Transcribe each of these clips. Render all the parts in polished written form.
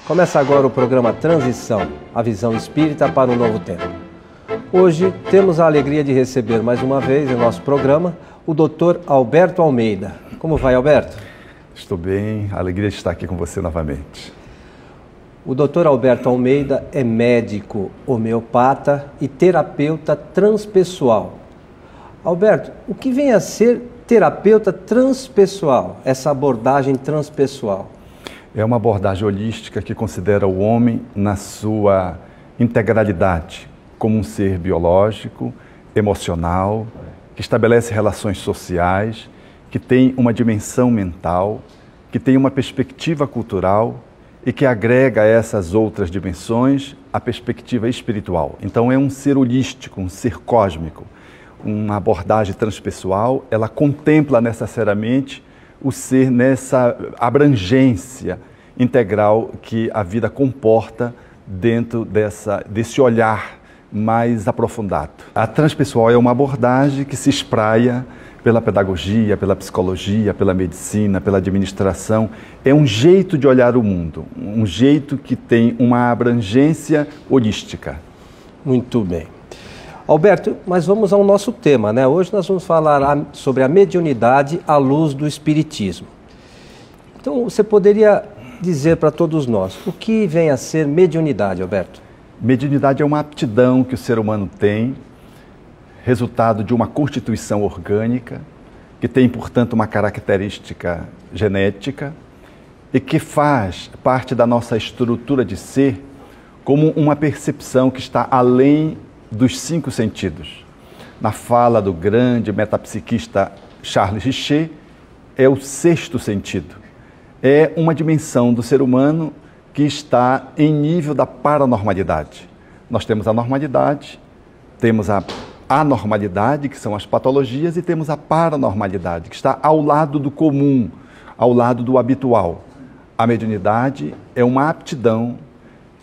Começa agora o programa Transição, a visão espírita para um novo tempo. Hoje temos a alegria de receber mais uma vez em nosso programa o Dr. Alberto Almeida. Como vai, Alberto? Estou bem, alegria de estar aqui com você novamente. O Dr. Alberto Almeida é médico, homeopata e terapeuta transpessoal. Alberto, o que vem a ser terapeuta transpessoal, essa abordagem transpessoal? É uma abordagem holística que considera o homem na sua integralidade, como um ser biológico, emocional, que estabelece relações sociais, que tem uma dimensão mental, que tem uma perspectiva cultural e que agrega a essas outras dimensões a perspectiva espiritual. Então é um ser holístico, um ser cósmico. Uma abordagem transpessoal, ela contempla necessariamente o ser nessa abrangência integral que a vida comporta dentro desse olhar mais aprofundado. A transpessoal é uma abordagem que se espraia pela pedagogia, pela psicologia, pela medicina, pela administração. É um jeito de olhar o mundo, um jeito que tem uma abrangência holística. Muito bem. Alberto, mas vamos ao nosso tema, né? Hoje nós vamos falar sobre a mediunidade à luz do Espiritismo. Então, você poderia dizer para todos nós, o que vem a ser mediunidade, Alberto? Mediunidade é uma aptidão que o ser humano tem, resultado de uma constituição orgânica, que tem, portanto, uma característica genética e que faz parte da nossa estrutura de ser como uma percepção que está além dos 5 sentidos. Na fala do grande metapsiquista Charles Richer, é o 6º sentido. É uma dimensão do ser humano que está em nível da paranormalidade. Nós temos a normalidade, temos a anormalidade, que são as patologias, e temos a paranormalidade, que está ao lado do comum, ao lado do habitual. A mediunidade é uma aptidão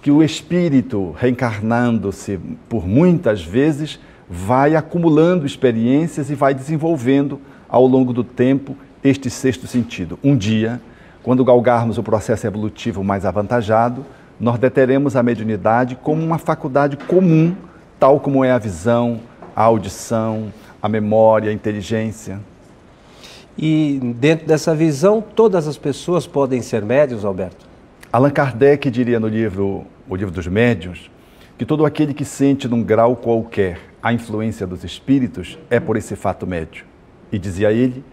que o espírito, reencarnando-se por muitas vezes, vai acumulando experiências e vai desenvolvendo ao longo do tempo este 6º sentido. Um dia, quando galgarmos o processo evolutivo mais avantajado, nós deteremos a mediunidade como uma faculdade comum, tal como é a visão, a audição, a memória, a inteligência. E dentro dessa visão, todas as pessoas podem ser médiuns, Alberto? Allan Kardec diria no livro O Livro dos Médiuns, que todo aquele que sente num grau qualquer a influência dos espíritos é por esse fato médio. E dizia ele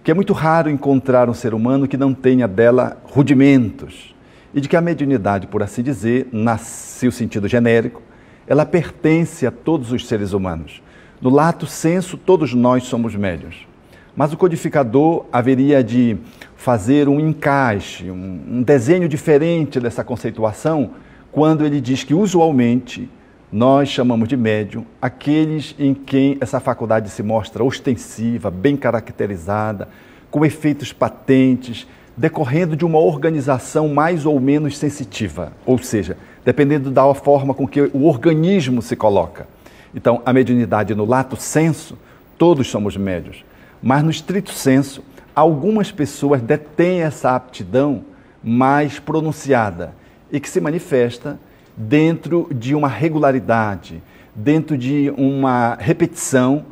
que é muito raro encontrar um ser humano que não tenha dela rudimentos, e de que a mediunidade, por assim dizer, no seu sentido genérico, ela pertence a todos os seres humanos. No lato sensu, todos nós somos médiuns. Mas o codificador haveria de fazer um encaixe, um desenho diferente dessa conceituação, quando ele diz que, usualmente, nós chamamos de médium aqueles em quem essa faculdade se mostra ostensiva, bem caracterizada, com efeitos patentes, decorrendo de uma organização mais ou menos sensitiva, ou seja, dependendo da forma com que o organismo se coloca. Então, a mediunidade no lato sensu, todos somos médiuns, mas no estrito sensu, algumas pessoas detêm essa aptidão mais pronunciada e que se manifesta dentro de uma regularidade, dentro de uma repetição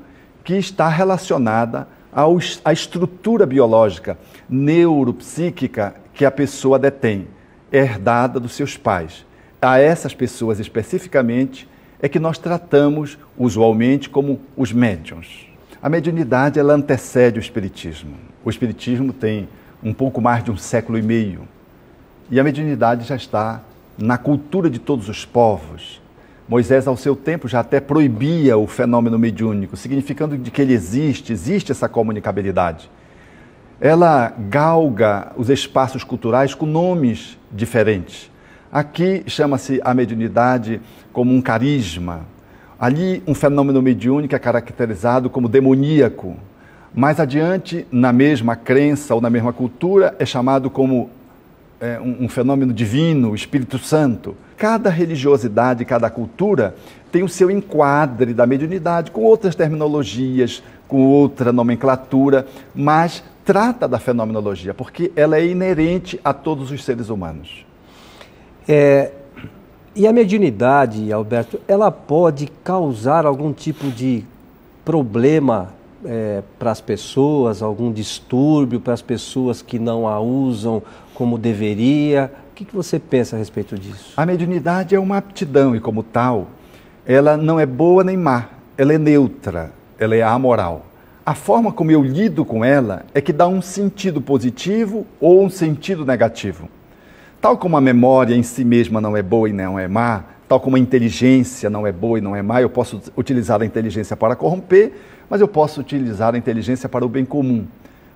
que está relacionada à estrutura biológica, neuropsíquica que a pessoa detém, herdada dos seus pais. A essas pessoas especificamente é que nós tratamos usualmente como os médiuns. A mediunidade, ela antecede o espiritismo. O espiritismo tem um pouco mais de 1,5 séculos e a mediunidade já está na cultura de todos os povos. Moisés, ao seu tempo, já até proibia o fenômeno mediúnico, significando de que ele existe essa comunicabilidade. Ela galga os espaços culturais com nomes diferentes. Aqui chama-se a mediunidade como um carisma. Ali, um fenômeno mediúnico é caracterizado como demoníaco. Mais adiante, na mesma crença ou na mesma cultura, é chamado como um fenômeno divino, o Espírito Santo. Cada religiosidade, cada cultura tem o seu enquadre da mediunidade, com outras terminologias, com outra nomenclatura, mas trata da fenomenologia, porque ela é inerente a todos os seres humanos. E a mediunidade, Alberto, ela pode causar algum tipo de problema para as pessoas, algum distúrbio para as pessoas que não a usam como deveria? O que você pensa a respeito disso? A mediunidade é uma aptidão e, como tal, ela não é boa nem má, ela é neutra, ela é amoral. A forma como eu lido com ela é que dá um sentido positivo ou um sentido negativo. Tal como a memória em si mesma não é boa e não é má, tal como a inteligência não é boa e não é má, eu posso utilizar a inteligência para corromper, mas eu posso utilizar a inteligência para o bem comum.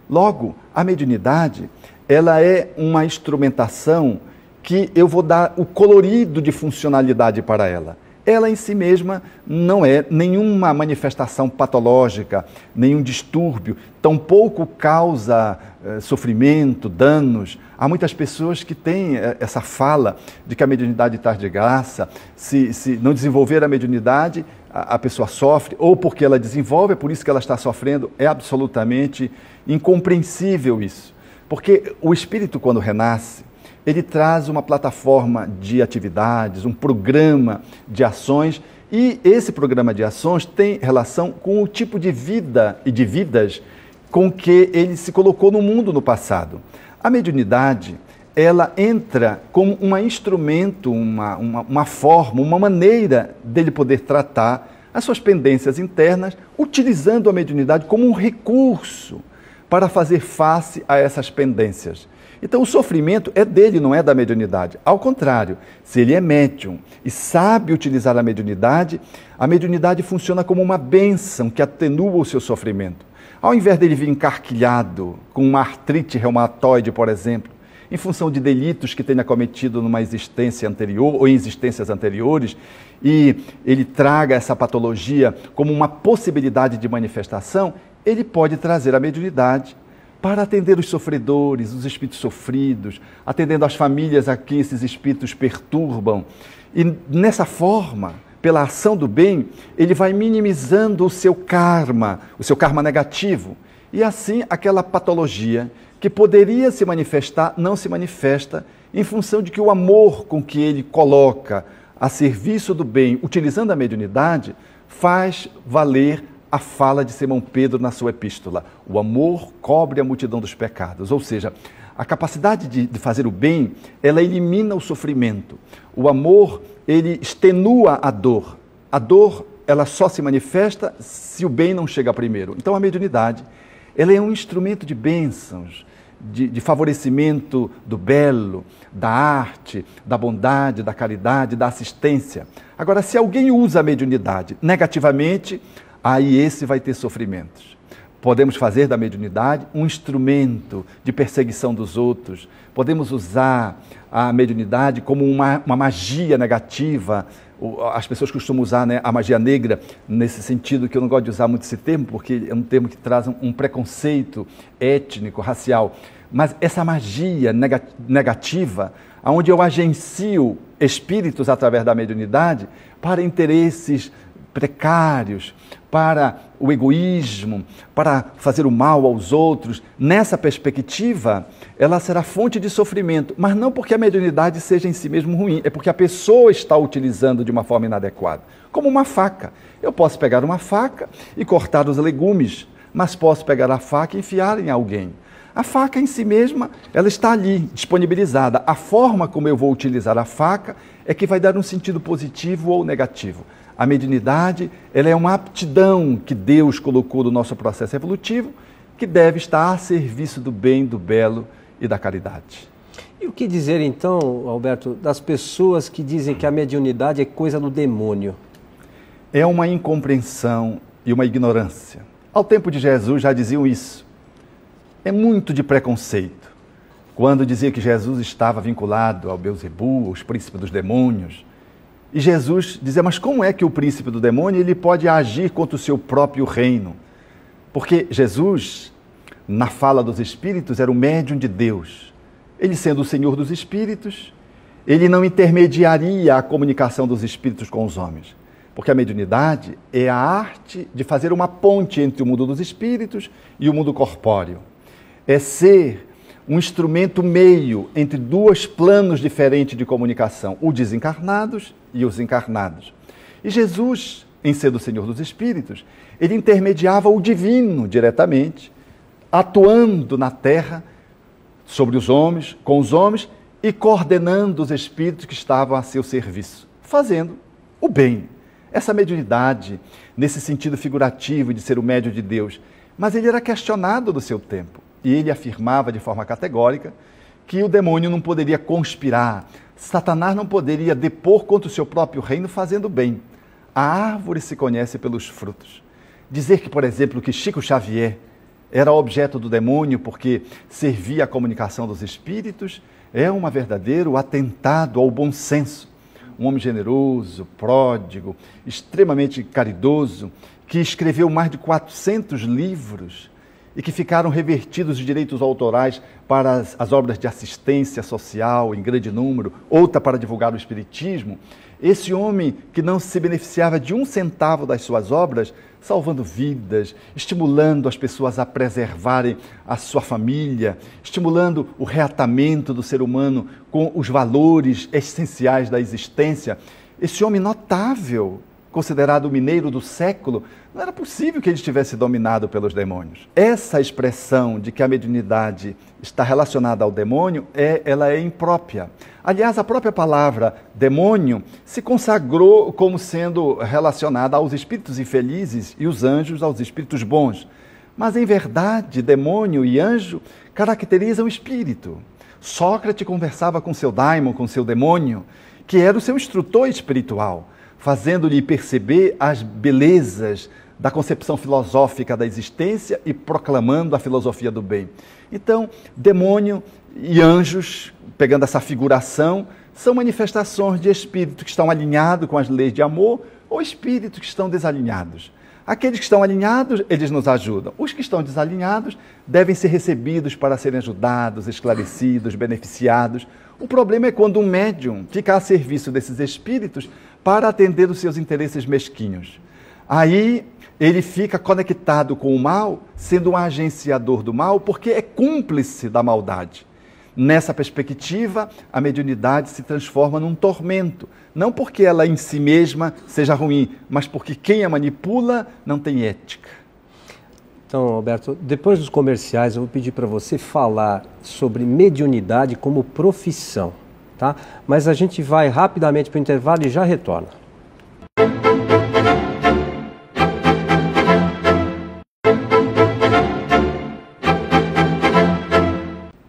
Logo, a mediunidade, ela é uma instrumentação que eu vou dar o colorido de funcionalidade para ela. Ela em si mesma não é nenhuma manifestação patológica, nenhum distúrbio, tampouco causa sofrimento, danos. Há muitas pessoas que têm essa fala de que a mediunidade traz de graça, se não desenvolver a mediunidade, a pessoa sofre, ou porque ela desenvolve, é por isso que ela está sofrendo. É absolutamente incompreensível isso. Porque o espírito, quando renasce, ele traz uma plataforma de atividades, um programa de ações, e esse programa de ações tem relação com o tipo de vida e de vidas com que ele se colocou no mundo no passado. A mediunidade, ela entra como um instrumento, uma forma, uma maneira dele poder tratar as suas pendências internas, utilizando a mediunidade como um recurso para fazer face a essas pendências. Então o sofrimento é dele, não é da mediunidade. Ao contrário, se ele é médium e sabe utilizar a mediunidade funciona como uma bênção que atenua o seu sofrimento. Ao invés dele vir encarquilhado, com uma artrite reumatoide, por exemplo, em função de delitos que tenha cometido numa existência anterior ou em existências anteriores, e ele traga essa patologia como uma possibilidade de manifestação, ele pode trazer a mediunidade para atender os sofredores, os espíritos sofridos, atendendo as famílias a que esses espíritos perturbam. E nessa forma, pela ação do bem, ele vai minimizando o seu karma negativo. E assim, aquela patologia que poderia se manifestar, não se manifesta, em função de que o amor com que ele coloca a serviço do bem, utilizando a mediunidade, faz valer a fala de Simão Pedro na sua epístola. O amor cobre a multidão dos pecados. Ou seja, a capacidade de fazer o bem, ela elimina o sofrimento. O amor, ele extenua a dor. A dor, ela só se manifesta se o bem não chega primeiro. Então a mediunidade, ela é um instrumento de bênçãos, de favorecimento do belo, da arte, da bondade, da caridade, da assistência. Agora, se alguém usa a mediunidade negativamente, aí esse vai ter sofrimentos. Podemos fazer da mediunidade um instrumento de perseguição dos outros. Podemos usar a mediunidade como uma magia negativa. As pessoas costumam usar, né, a magia negra nesse sentido, que eu não gosto de usar muito esse termo, porque é um termo que traz um preconceito étnico, racial. Mas essa magia negativa, onde eu agencio espíritos através da mediunidade para interesses precários, para o egoísmo, para fazer o mal aos outros, nessa perspectiva, ela será fonte de sofrimento, mas não porque a mediunidade seja em si mesmo ruim, é porque a pessoa está utilizando de uma forma inadequada. Como uma faca. Eu posso pegar uma faca e cortar os legumes, mas posso pegar a faca e enfiar em alguém. A faca em si mesma, ela está ali, disponibilizada. A forma como eu vou utilizar a faca é que vai dar um sentido positivo ou negativo. A mediunidade, ela é uma aptidão que Deus colocou no nosso processo evolutivo, que deve estar a serviço do bem, do belo e da caridade. E o que dizer então, Alberto, das pessoas que dizem que a mediunidade é coisa do demônio? É uma incompreensão e uma ignorância. Ao tempo de Jesus já diziam isso. É muito de preconceito. Quando dizia que Jesus estava vinculado ao Beelzebul, aos príncipes dos demônios, e Jesus dizia, mas como é que o príncipe do demônio ele pode agir contra o seu próprio reino? Porque Jesus, na fala dos espíritos, era o médium de Deus. Ele sendo o Senhor dos espíritos, ele não intermediaria a comunicação dos espíritos com os homens. Porque a mediunidade é a arte de fazer uma ponte entre o mundo dos espíritos e o mundo corpóreo. É ser um instrumento meio entre dois planos diferentes de comunicação, os desencarnados e os encarnados. E Jesus, em sendo o Senhor dos Espíritos, ele intermediava o divino diretamente, atuando na terra, sobre os homens, com os homens, e coordenando os espíritos que estavam a seu serviço, fazendo o bem. Essa mediunidade, nesse sentido figurativo de ser o médium de Deus, mas ele era questionado do seu tempo. E ele afirmava de forma categórica que o demônio não poderia conspirar, Satanás não poderia depor contra o seu próprio reino fazendo bem. A árvore se conhece pelos frutos. Dizer que, por exemplo, que Chico Xavier era objeto do demônio porque servia à comunicação dos espíritos é um verdadeiro atentado ao bom senso. Um homem generoso, pródigo, extremamente caridoso, que escreveu mais de 400 livros e que ficaram revertidos os direitos autorais para as obras de assistência social em grande número, outra para divulgar o espiritismo. Esse homem que não se beneficiava de 1 centavo das suas obras, salvando vidas, estimulando as pessoas a preservarem a sua família, estimulando o reatamento do ser humano com os valores essenciais da existência. Esse homem notável, considerado o mineiro do século, não era possível que ele estivesse dominado pelos demônios. Essa expressão de que a mediunidade está relacionada ao demônio, ela é imprópria. Aliás, a própria palavra demônio se consagrou como sendo relacionada aos espíritos infelizes e os anjos aos espíritos bons. Mas, em verdade, demônio e anjo caracterizam o espírito. Sócrates conversava com seu daimon, com seu demônio, que era o seu instrutor espiritual, fazendo-lhe perceber as belezas da concepção filosófica da existência e proclamando a filosofia do bem. Então, demônio e anjos, pegando essa figuração, são manifestações de espíritos que estão alinhados com as leis de amor ou espíritos que estão desalinhados. Aqueles que estão alinhados, eles nos ajudam. Os que estão desalinhados devem ser recebidos para serem ajudados, esclarecidos, beneficiados. O problema é quando um médium fica a serviço desses espíritos para atender os seus interesses mesquinhos. Aí ele fica conectado com o mal, sendo um agenciador do mal, porque é cúmplice da maldade. Nessa perspectiva, a mediunidade se transforma num tormento, não porque ela em si mesma seja ruim, mas porque quem a manipula não tem ética. Então, Alberto, depois dos comerciais eu vou pedir para você falar sobre mediunidade como profissão, tá? Mas a gente vai rapidamente para o intervalo e já retorna.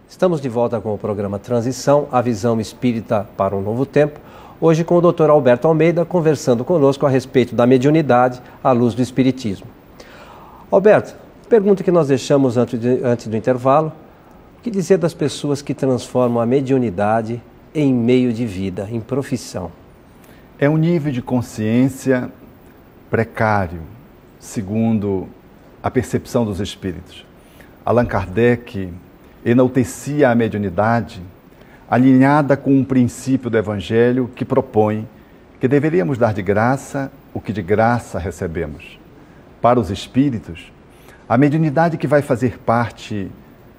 Estamos de volta com o programa Transição, a visão espírita para um novo tempo. Hoje com o Dr. Alberto Almeida, conversando conosco a respeito da mediunidade à luz do espiritismo. Alberto, pergunta que nós deixamos antes do intervalo: o que dizer das pessoas que transformam a mediunidade em meio de vida, em profissão? É um nível de consciência precário, segundo a percepção dos espíritos. Allan Kardec enaltecia a mediunidade alinhada com um princípio do Evangelho que propõe que deveríamos dar de graça o que de graça recebemos. Para os espíritos, a mediunidade que vai fazer parte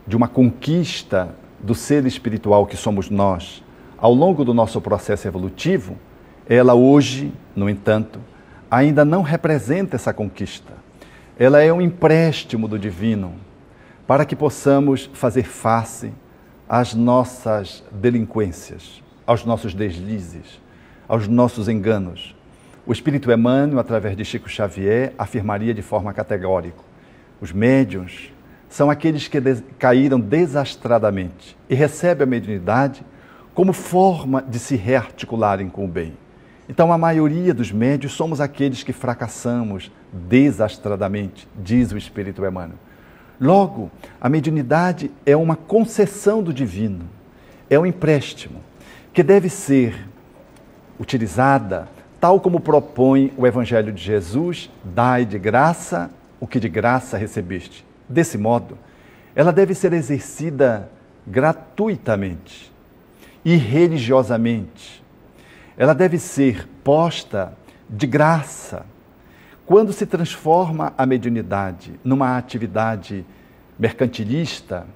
de uma conquista do ser espiritual que somos nós, ao longo do nosso processo evolutivo, ela hoje, no entanto, ainda não representa essa conquista. Ela é um empréstimo do divino para que possamos fazer face às nossas delinquências, aos nossos deslizes, aos nossos enganos. O Espírito Emmanuel, através de Chico Xavier, afirmaria de forma categórica: os médiuns são aqueles que caíram desastradamente e recebem a mediunidade como forma de se rearticularem com o bem. Então, a maioria dos médiuns somos aqueles que fracassamos desastradamente, diz o Espírito Emmanuel. Logo, a mediunidade é uma concessão do divino, é um empréstimo que deve ser utilizada tal como propõe o Evangelho de Jesus: dai de graça o que de graça recebeste. Desse modo, ela deve ser exercida gratuitamente e religiosamente. Ela deve ser posta de graça. Quando se transforma a mediunidade numa atividade mercantilista,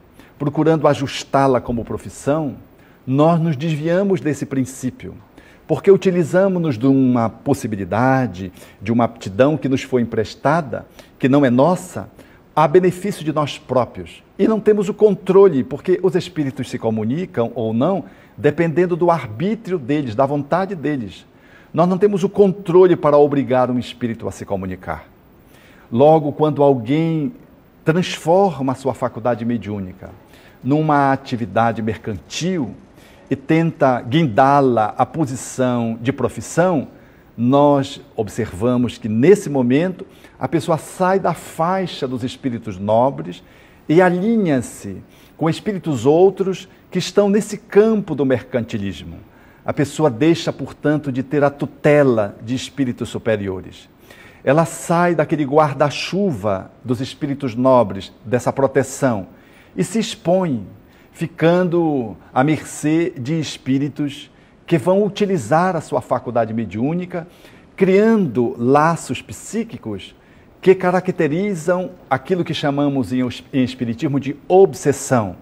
procurando ajustá-la como profissão, nós nos desviamos desse princípio, porque utilizamos-nos de uma possibilidade, de uma aptidão que nos foi emprestada, que não é nossa, a benefício de nós próprios. E não temos o controle, porque os espíritos se comunicam ou não, dependendo do arbítrio deles, da vontade deles. Nós não temos o controle para obrigar um espírito a se comunicar. Logo, quando alguém transforma a sua faculdade mediúnica numa atividade mercantil e tenta guindá-la à posição de profissão, nós observamos que, nesse momento, a pessoa sai da faixa dos espíritos nobres e alinha-se com espíritos outros que estão nesse campo do mercantilismo. A pessoa deixa, portanto, de ter a tutela de espíritos superiores. Ela sai daquele guarda-chuva dos espíritos nobres, dessa proteção, e se expõe, ficando à mercê de espíritos que vão utilizar a sua faculdade mediúnica, criando laços psíquicos que caracterizam aquilo que chamamos em espiritismo de obsessão,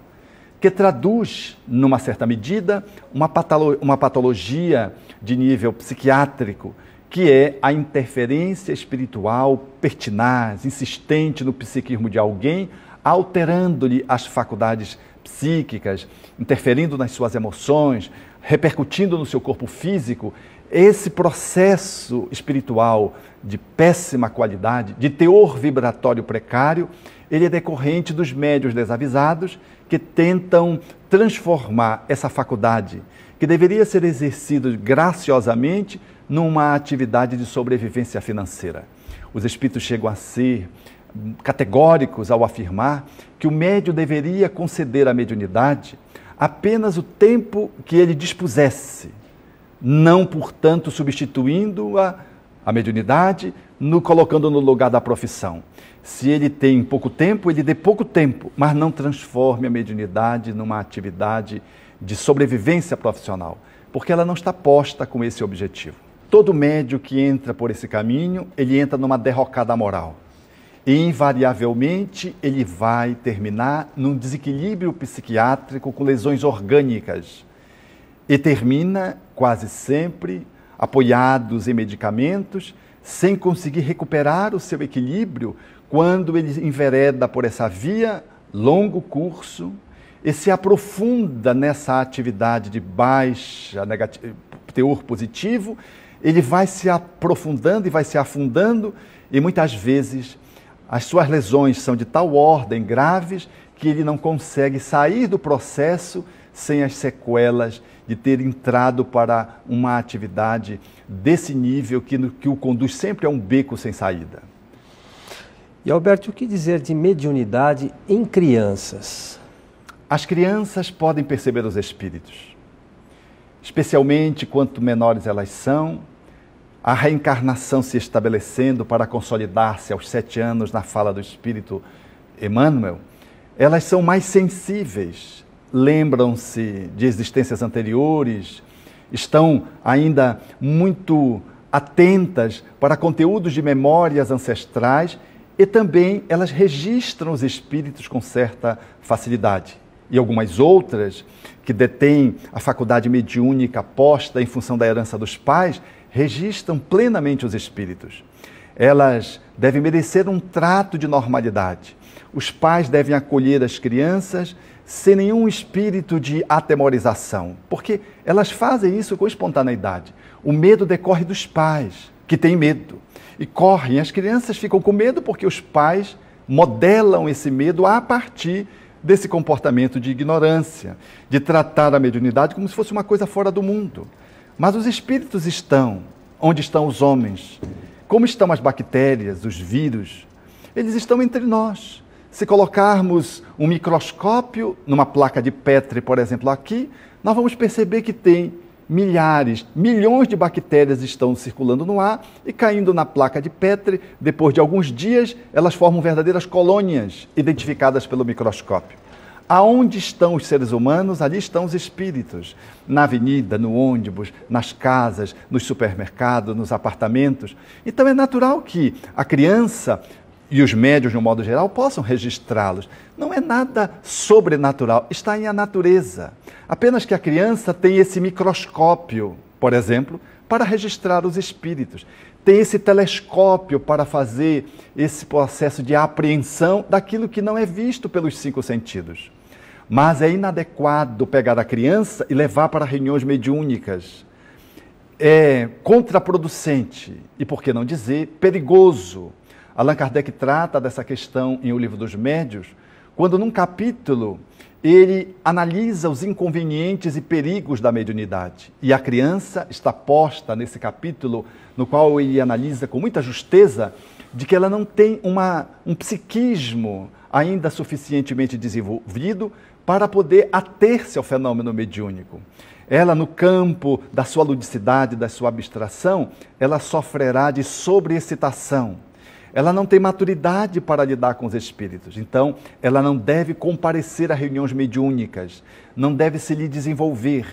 que traduz, numa certa medida, uma patologia de nível psiquiátrico, que é a interferência espiritual pertinaz, insistente no psiquismo de alguém, alterando-lhe as faculdades psíquicas, interferindo nas suas emoções, repercutindo no seu corpo físico. Esse processo espiritual de péssima qualidade, de teor vibratório precário, ele é decorrente dos médiuns desavisados que tentam transformar essa faculdade, que deveria ser exercida graciosamente, numa atividade de sobrevivência financeira. Os espíritos chegam a ser categóricos ao afirmar que o médium deveria conceder à mediunidade apenas o tempo que ele dispusesse, não, portanto, substituindo a mediunidade, colocando no lugar da profissão. Se ele tem pouco tempo, ele dê pouco tempo, mas não transforme a mediunidade numa atividade de sobrevivência profissional, porque ela não está posta com esse objetivo. Todo médium que entra por esse caminho, ele entra numa derrocada moral. E, invariavelmente, ele vai terminar num desequilíbrio psiquiátrico com lesões orgânicas. E termina, quase sempre, apoiados em medicamentos, sem conseguir recuperar o seu equilíbrio quando ele envereda por essa via, longo curso, e se aprofunda nessa atividade de baixa teor positivo, ele vai se aprofundando e vai se afundando, e muitas vezes as suas lesões são de tal ordem graves que ele não consegue sair do processo sem as sequelas de ter entrado para uma atividade desse nível que o conduz sempre a um beco sem saída. E Alberto, o que dizer de mediunidade em crianças? As crianças podem perceber os espíritos, especialmente quanto menores elas são, a reencarnação se estabelecendo para consolidar-se aos 7 anos na fala do Espírito Emmanuel, elas são mais sensíveis, lembram-se de existências anteriores, estão ainda muito atentas para conteúdos de memórias ancestrais e também elas registram os espíritos com certa facilidade. E algumas outras, que detêm a faculdade mediúnica posta em função da herança dos pais, registram plenamente os espíritos. Elas devem merecer um trato de normalidade. Os pais devem acolher as crianças sem nenhum espírito de atemorização, porque elas fazem isso com espontaneidade. O medo decorre dos pais, que têm medo, e correm. As crianças ficam com medo porque os pais modelam esse medo a partir desse comportamento de ignorância, de tratar a mediunidade como se fosse uma coisa fora do mundo. Mas os espíritos estão onde estão os homens. Como estão as bactérias, os vírus? Eles estão entre nós. Se colocarmos um microscópio numa placa de Petri, por exemplo, aqui, nós vamos perceber que tem milhares, milhões de bactérias estão circulando no ar e caindo na placa de Petri. Depois de alguns dias, elas formam verdadeiras colônias identificadas pelo microscópio. Aonde estão os seres humanos, ali estão os espíritos. Na avenida, no ônibus, nas casas, nos supermercados, nos apartamentos. Então é natural que a criança e os médiuns, de um modo geral, possam registrá-los. Não é nada sobrenatural, está em a natureza. Apenas que a criança tem esse microscópio, por exemplo, para registrar os espíritos. Tem esse telescópio para fazer esse processo de apreensão daquilo que não é visto pelos 5 sentidos. Mas é inadequado pegar a criança e levar para reuniões mediúnicas. É contraproducente e, por que não dizer, perigoso. Allan Kardec trata dessa questão em O Livro dos Médiuns, quando num capítulo ele analisa os inconvenientes e perigos da mediunidade. E a criança está posta nesse capítulo, no qual ele analisa com muita justeza, de que ela não tem um psiquismo ainda suficientemente desenvolvido para poder ater-se ao fenômeno mediúnico. Ela, no campo da sua ludicidade, da sua abstração, ela sofrerá de sobreexcitação. Ela não tem maturidade para lidar com os espíritos. Então, ela não deve comparecer a reuniões mediúnicas, não deve se lhe desenvolver.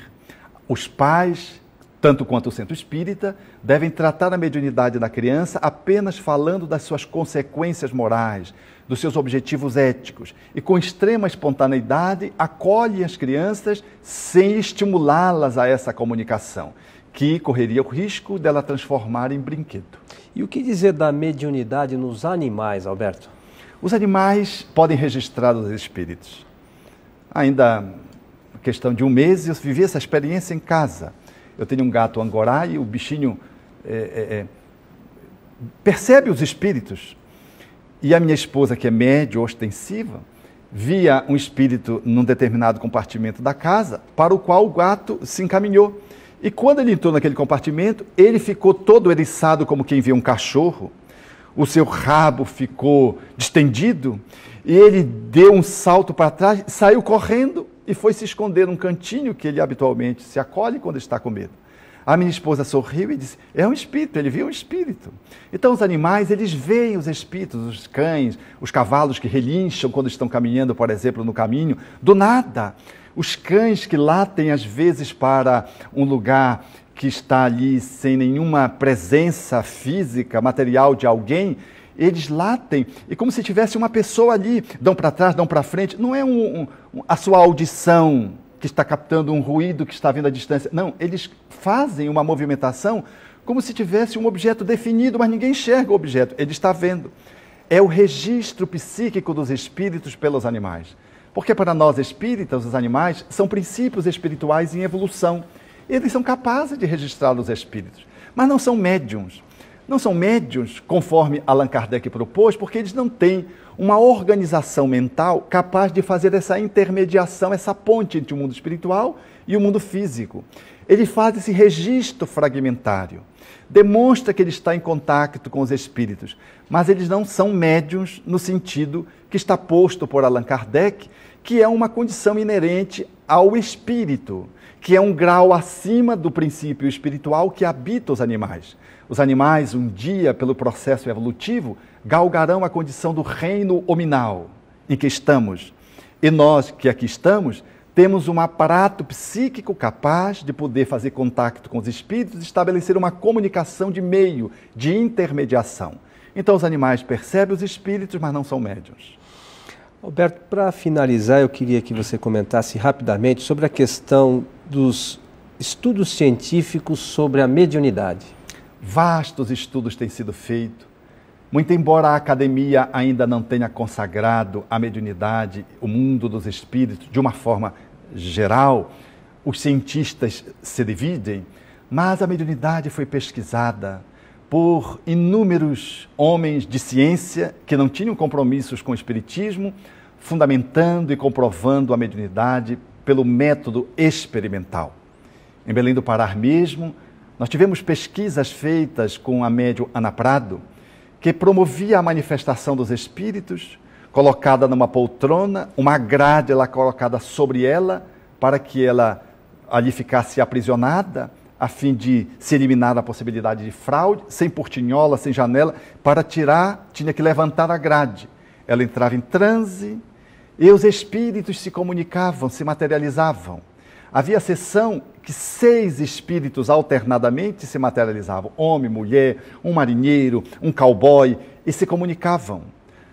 Os pais, tanto quanto o centro espírita, devem tratar a mediunidade da criança apenas falando das suas consequências morais, dos seus objetivos éticos. E com extrema espontaneidade, acolhem as crianças sem estimulá-las a essa comunicação, que correria o risco dela transformar em brinquedo. E o que dizer da mediunidade nos animais, Alberto? Os animais podem registrar os espíritos. Ainda questão de um mês, eu vivi essa experiência em casa. Eu tenho um gato angorá e o bichinho percebe os espíritos. E a minha esposa, que é médio, ostensiva, via um espírito num determinado compartimento da casa, para o qual o gato se encaminhou. E quando ele entrou naquele compartimento, ele ficou todo eriçado como quem vê um cachorro, o seu rabo ficou distendido, e ele deu um salto para trás, saiu correndo e foi se esconder num cantinho que ele habitualmente se acolhe quando está com medo. A minha esposa sorriu e disse, é um espírito, ele viu um espírito. Então os animais, eles veem os espíritos, os cães, os cavalos que relincham quando estão caminhando, por exemplo, no caminho, do nada. Os cães que latem às vezes para um lugar que está ali sem nenhuma presença física, material de alguém, eles latem e como se tivesse uma pessoa ali, dão para trás, dão para frente. Não é a sua audição que está captando um ruído que está vindo à distância. Não, eles fazem uma movimentação como se tivesse um objeto definido, mas ninguém enxerga o objeto, ele está vendo. É o registro psíquico dos espíritos pelos animais. Porque para nós espíritas, os animais são princípios espirituais em evolução. Eles são capazes de registrar os espíritos, mas não são médiuns. Não são médiuns, conforme Allan Kardec propôs, porque eles não têm uma organização mental capaz de fazer essa intermediação, essa ponte entre o mundo espiritual e o mundo físico. Ele faz esse registro fragmentário, demonstra que ele está em contato com os espíritos, mas eles não são médiuns no sentido que está posto por Allan Kardec, que é uma condição inerente ao espírito, que é um grau acima do princípio espiritual que habita os animais. Os animais, um dia, pelo processo evolutivo, galgarão a condição do reino hominal em que estamos. E nós, que aqui estamos, temos um aparato psíquico capaz de poder fazer contato com os espíritos e estabelecer uma comunicação de meio, de intermediação. Então, os animais percebem os espíritos, mas não são médiuns. Alberto, para finalizar, eu queria que você comentasse rapidamente sobre a questão dos estudos científicos sobre a mediunidade. Vastos estudos têm sido feitos. Muito embora a academia ainda não tenha consagrado a mediunidade, o mundo dos espíritos, de uma forma geral, os cientistas se dividem, mas a mediunidade foi pesquisada por inúmeros homens de ciência que não tinham compromissos com o espiritismo, fundamentando e comprovando a mediunidade pelo método experimental. Em Belém do Pará mesmo, nós tivemos pesquisas feitas com a médium Ana Prado, que promovia a manifestação dos espíritos, colocada numa poltrona, uma grade lá colocada sobre ela, para que ela ali ficasse aprisionada, a fim de se eliminar a possibilidade de fraude, sem portinhola, sem janela. Para tirar, tinha que levantar a grade. Ela entrava em transe e os espíritos se comunicavam, se materializavam. Havia sessão que 6 espíritos alternadamente se materializavam, homem, mulher, um marinheiro, um cowboy, e se comunicavam.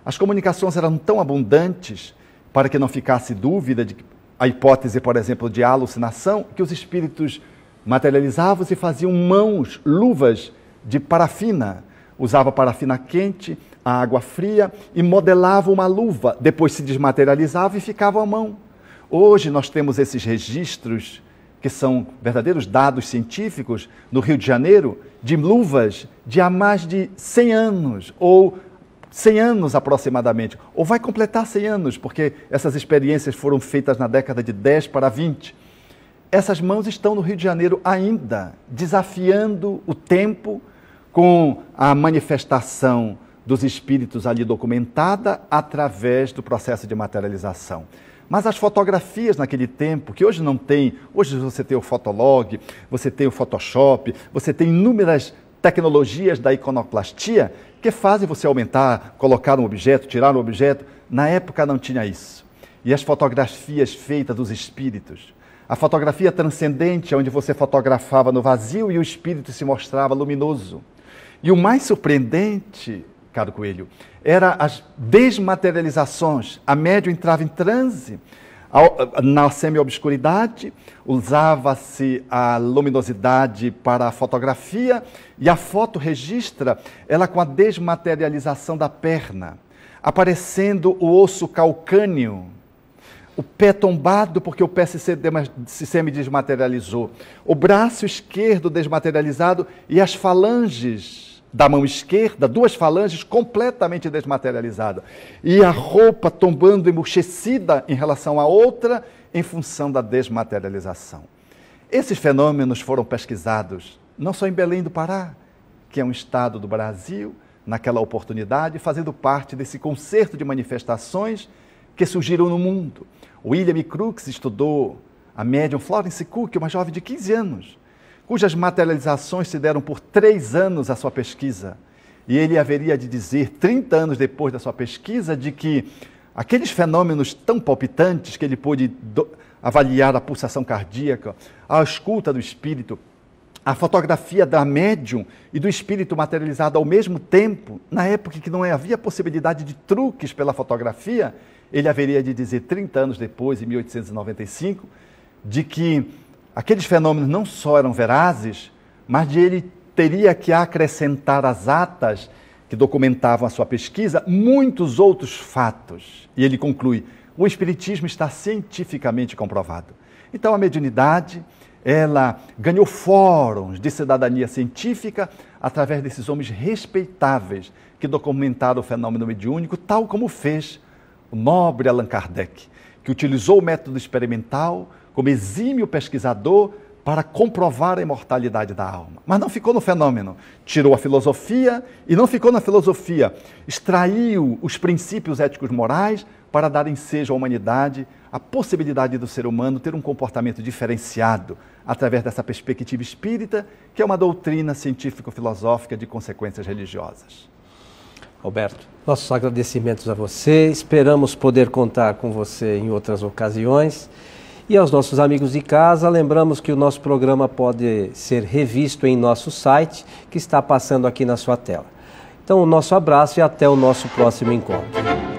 As comunicações eram tão abundantes, para que não ficasse dúvida de a hipótese, por exemplo, de alucinação, que os espíritos materializavam e faziam mãos, luvas de parafina. Usava parafina quente, a água fria e modelava uma luva. Depois se desmaterializava e ficava a mão. Hoje nós temos esses registros, que são verdadeiros dados científicos, no Rio de Janeiro, de luvas de há mais de 100 anos, ou 100 anos aproximadamente, ou vai completar 100 anos, porque essas experiências foram feitas na década de 10 para 20. Essas mãos estão no Rio de Janeiro ainda, desafiando o tempo com a manifestação dos espíritos ali documentada através do processo de materialização. Mas as fotografias naquele tempo, que hoje não tem, hoje você tem o Fotolog, você tem o Photoshop, você tem inúmeras tecnologias da iconoclastia que fazem você aumentar, colocar um objeto, tirar um objeto. Na época não tinha isso. E as fotografias feitas dos espíritos, a fotografia transcendente, onde você fotografava no vazio e o espírito se mostrava luminoso. E o mais surpreendente, caro Coelho, era as desmaterializações. A médium entrava em transe, na semi-obscuridade, usava-se a luminosidade para a fotografia e a foto registra ela com a desmaterialização da perna, aparecendo o osso calcâneo, o pé tombado porque o pé se semi-desmaterializou, o braço esquerdo desmaterializado e as falanges da mão esquerda, 2 falanges completamente desmaterializadas. E a roupa tombando emurchecida em relação à outra, em função da desmaterialização. Esses fenômenos foram pesquisados, não só em Belém do Pará, que é um estado do Brasil, naquela oportunidade, fazendo parte desse concerto de manifestações que surgiram no mundo. William Crookes estudou a médium Florence Cook, uma jovem de 15 anos, cujas materializações se deram por 3 anos à sua pesquisa. E ele haveria de dizer, 30 anos depois da sua pesquisa, de que aqueles fenômenos tão palpitantes que ele pôde avaliar a pulsação cardíaca, a escuta do espírito, a fotografia da médium e do espírito materializado ao mesmo tempo, na época que não havia possibilidade de truques pela fotografia, ele haveria de dizer 30 anos depois, em 1895, de que aqueles fenômenos não só eram verazes, mas de ele teria que acrescentar às atas que documentavam a sua pesquisa muitos outros fatos. E ele conclui, o espiritismo está cientificamente comprovado. Então a mediunidade, ela ganhou fóruns de cidadania científica através desses homens respeitáveis que documentaram o fenômeno mediúnico, tal como fez o nobre Allan Kardec, que utilizou o método experimental como exímio pesquisador para comprovar a imortalidade da alma. Mas não ficou no fenômeno, tirou a filosofia e não ficou na filosofia, extraiu os princípios éticos morais para dar ensejo à humanidade a possibilidade do ser humano ter um comportamento diferenciado através dessa perspectiva espírita, que é uma doutrina científico-filosófica de consequências religiosas. Roberto, nossos agradecimentos a você, esperamos poder contar com você em outras ocasiões. E aos nossos amigos de casa, lembramos que o nosso programa pode ser revisto em nosso site, que está passando aqui na sua tela. Então, o nosso abraço e até o nosso próximo encontro.